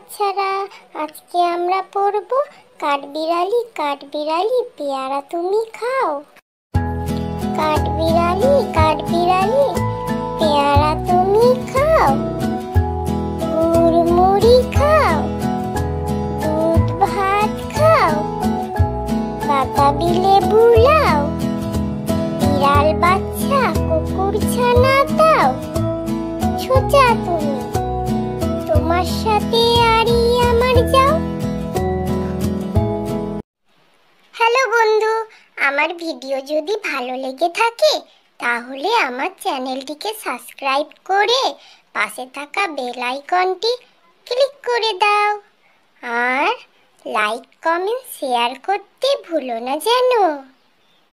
বাচ্চারা, আজকে আমরা পড়ব কাঠবিড়ালি কাঠবিড়ালি পেয়ারা তুমি খাও। কাঠবিড়ালি কাঠবিড়ালি পেয়ারা তুমি খাও, গুড় মুড়ি খাও, দুধ ভাত খাও, বাতাবি লেবু লাও, বিড়াল বাচ্চা কুকুর ছানা দাও। ছোচা তুমি, তোমার সাথে আরই আমার যাও। হ্যালো বন্ধু, আমার ভিডিও যদি ভালো লেগে থাকে তাহলে আমার চ্যানেলটিকে সাবস্ক্রাইব করে পাশে থাকা বেল আইকনটি ক্লিক করে দাও আর লাইক কমেন্ট শেয়ার করতে ভুলো না যেন।